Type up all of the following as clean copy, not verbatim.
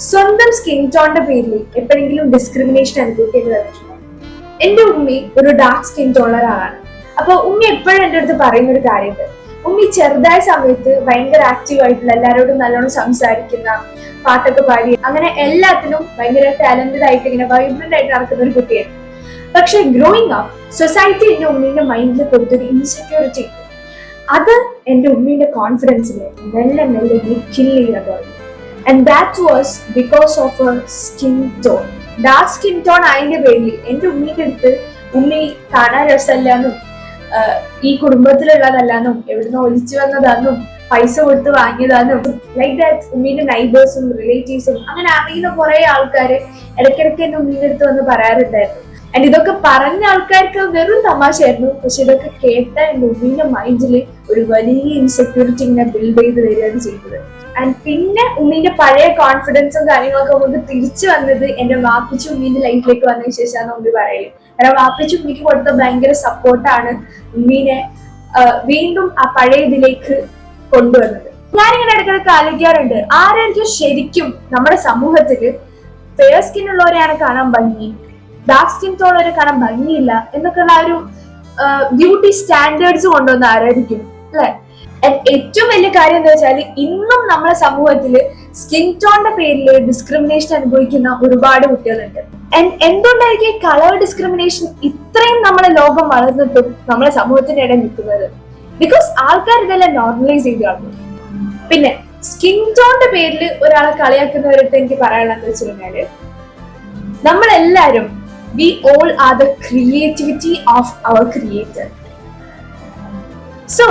സ്വന്തം സ്കിൻ ടോണിന്റെ പേരിൽ എപ്പോഴെങ്കിലും ഡിസ്ക്രിമിനേഷൻ അനുഭവിക്കേണ്ടി വന്നിട്ടുണ്ടോ? എന്റെ ഉമ്മി ഒരു ഡാർക്ക് സ്കിൻ ടോണുള്ള ഒരാളാണ്. അപ്പൊ ഉമ്മി എപ്പോഴും എന്റെ അടുത്ത് പറയുന്ന ഒരു കാര്യമുണ്ട്. ഉമ്മി ചെറുതായ സമയത്ത് ഭയങ്കര ആക്റ്റീവ് ആയിട്ടുള്ള, എല്ലാവരോടും നല്ലോണം സംസാരിക്കുന്ന, പാട്ടൊക്കെ പാടി, അങ്ങനെ എല്ലാത്തിനും ഭയങ്കര ടാലന്റഡ് ആയിട്ട് ഇങ്ങനെ വൈബ്രന്റ് ആയിട്ട് നടക്കുന്ന ഒരു കുട്ടിയായിരുന്നു. പക്ഷെ ഗ്രോയിങ് അപ്പ് സൊസൈറ്റി എന്റെ ഉമ്മീന്റെ മൈൻഡിൽ കൊടുത്തൊരു ഇൻസെക്യൂരിറ്റി, അത് എന്റെ ഉമ്മീന്റെ കോൺഫിഡൻസിനെ മെല്ലെ മെല്ലെ കില്ല് ചെയ്യാൻ തുടങ്ങി. And that was because of her skin tone. Dark skin tone ആയതിന്റെ പേരിൽ എന്റെ ഉമ്മീന്റെ അടുത്ത് ഉമ്മി കാണാൻ രസമല്ലാന്നും ഈ കുടുംബത്തിലുള്ളതല്ലാന്നും എവിടുന്ന് ഒലിച്ചു വന്നതാന്നും പൈസ കൊടുത്ത് വാങ്ങിയതാന്നും ലൈക്ക് ദാറ്റ് ഉമ്മീന്റെ നൈബേഴ്സും റിലേറ്റീവ്സും അങ്ങനെ അറിയുന്ന കുറെ ആൾക്കാര് ഇടയ്ക്കിടയ്ക്ക് എന്റെ ഉമ്മീന്റെ അടുത്ത് വന്ന് പറയാറുണ്ടായിരുന്നു. ആൻഡ് ഇതൊക്കെ പറഞ്ഞ ആൾക്കാർക്ക് വെറും തമാശയായിരുന്നു. പക്ഷെ ഇതൊക്കെ കേട്ട എന്റെ ഉമ്മീന്റെ മൈൻഡിൽ ഒരു വലിയ ഇൻസെക്യൂരിറ്റി ഇങ്ങനെ ബിൽഡ് ചെയ്ത് വരികയാണ് ചെയ്തത്. ആൻഡ് പിന്നെ ഉമ്മീന്റെ പഴയ കോൺഫിഡൻസും കാര്യങ്ങളൊക്കെ നമുക്ക് തിരിച്ചു വന്നത് എന്റെ വാപ്പിച്ചു ഉമ്മീന്റെ ലൈഫിലേക്ക് വന്നതിന് ശേഷമാണ് ഉമ്മി പറയല്. കാരണം വാപ്പിച്ചു ഉമ്മിക്ക് കൊടുത്ത ഭയങ്കര സപ്പോർട്ടാണ് ഉമ്മീനെ വീണ്ടും ആ പഴയ ഇതിലേക്ക് കൊണ്ടുവന്നത്. ഞാനിങ്ങനെ ഇടയ്ക്കിടയ്ക്ക് ആലോചിക്കാറുണ്ട്, ആരായിരിക്കും ശരിക്കും നമ്മുടെ സമൂഹത്തില് ഫെയർ സ്കിൻ ഉള്ളവരെയാണ് കാണാൻ ഭംഗി, ഡാർക്ക് സ്കിൻ ടോണുള്ളവരെ കാണാൻ ഭംഗിയില്ല എന്നൊക്കെയുള്ള ആ ഒരു ബ്യൂട്ടി സ്റ്റാൻഡേർഡ്സ് കൊണ്ടുവന്ന ആരായിരിക്കും അല്ലെ? ഏറ്റവും വലിയ കാര്യം എന്താ വെച്ചാൽ ഇന്നും നമ്മുടെ സമൂഹത്തിൽ സ്കിൻ ടോണിന്റെ പേരിൽ ഡിസ്ക്രിമിനേഷൻ അനുഭവിക്കുന്ന ഒരുപാട് കുട്ടികളുണ്ട്. എന്തുകൊണ്ടായിരിക്കും കളർ ഡിസ്ക്രിമിനേഷൻ ഇത്രയും നമ്മുടെ ലോകം വളർന്നിട്ടും നമ്മുടെ സമൂഹത്തിന്റെ ഇടയിൽ നിൽക്കുന്നത്? ബിക്കോസ് ആൾക്കാർ ഇതെല്ലാം നോർമലൈസ് ചെയ്ത് കാണുന്നു. പിന്നെ സ്കിൻ ടോണിന്റെ പേരിൽ ഒരാളെ കളിയാക്കുന്നവരടുത്ത് എനിക്ക് പറയാനുള്ളത് വെച്ച് കഴിഞ്ഞാല്, നമ്മളെല്ലാരും we all are the creativity of our creator. So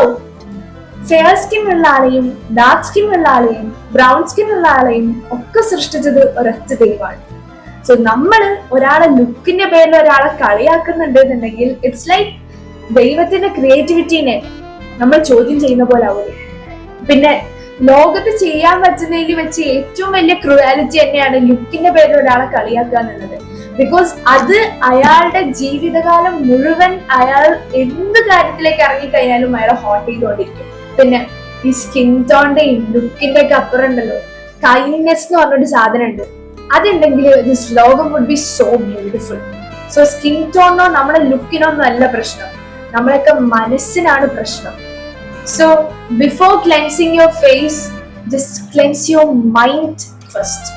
fair skin ഉള്ള ആളെയും ഡാർക്ക് സ്കിൻ ഉള്ള ആളെയും ബ്രൗൺ സ്കിൻ ഉള്ള ആളെയും ഒക്കെ സൃഷ്ടിച്ചത് ഒരൊറ്റ ദൈവമാണ്. സോ നമ്മള് ഒരാളെ ലുക്കിന്റെ പേരിൽ ഒരാളെ കളിയാക്കുന്നുണ്ട് എന്നുണ്ടെങ്കിൽ ഇറ്റ്സ് ലൈക്ക് ദൈവത്തിന്റെ ക്രിയേറ്റിവിറ്റീനെ നമ്മൾ ചോദ്യം ചെയ്യുന്ന പോലെ ആവുമല്ലോ. പിന്നെ ലോകത്ത് ചെയ്യാൻ പറ്റുന്നതിൽ വെച്ച് ഏറ്റവും വലിയ ക്രൂവാലിറ്റി തന്നെയാണ് ലുക്കിന്റെ പേരിൽ ഒരാളെ കളിയാക്കുക എന്നുള്ളത്. ബിക്കോസ് അത് അയാളുടെ ജീവിതകാലം മുഴുവൻ അയാൾ എന്ത് കാര്യത്തിലേക്ക് ഇറങ്ങിക്കഴിഞ്ഞാലും അയാളെ ഹോട്ട് ചെയ്തുകൊണ്ടിരിക്കും. പിന്നെ ഈ സ്കിൻ ടോണിന്റെയും ലുക്കിന്റെ ഒക്കെ അപ്പുറം ഉണ്ടല്ലോ കൈൻഡ്നെസ് എന്ന് പറഞ്ഞൊരു സാധനം ഉണ്ട്. അതുണ്ടെങ്കിൽ ദിസ് ലോകം would be so beautiful. So skin ടോണിനോ നമ്മുടെ ലുക്കിനോ ഒന്നും അല്ല പ്രശ്നം, നമ്മളൊക്കെ മനസ്സിനാണ് പ്രശ്നം. So before cleansing your face, just cleanse your mind first.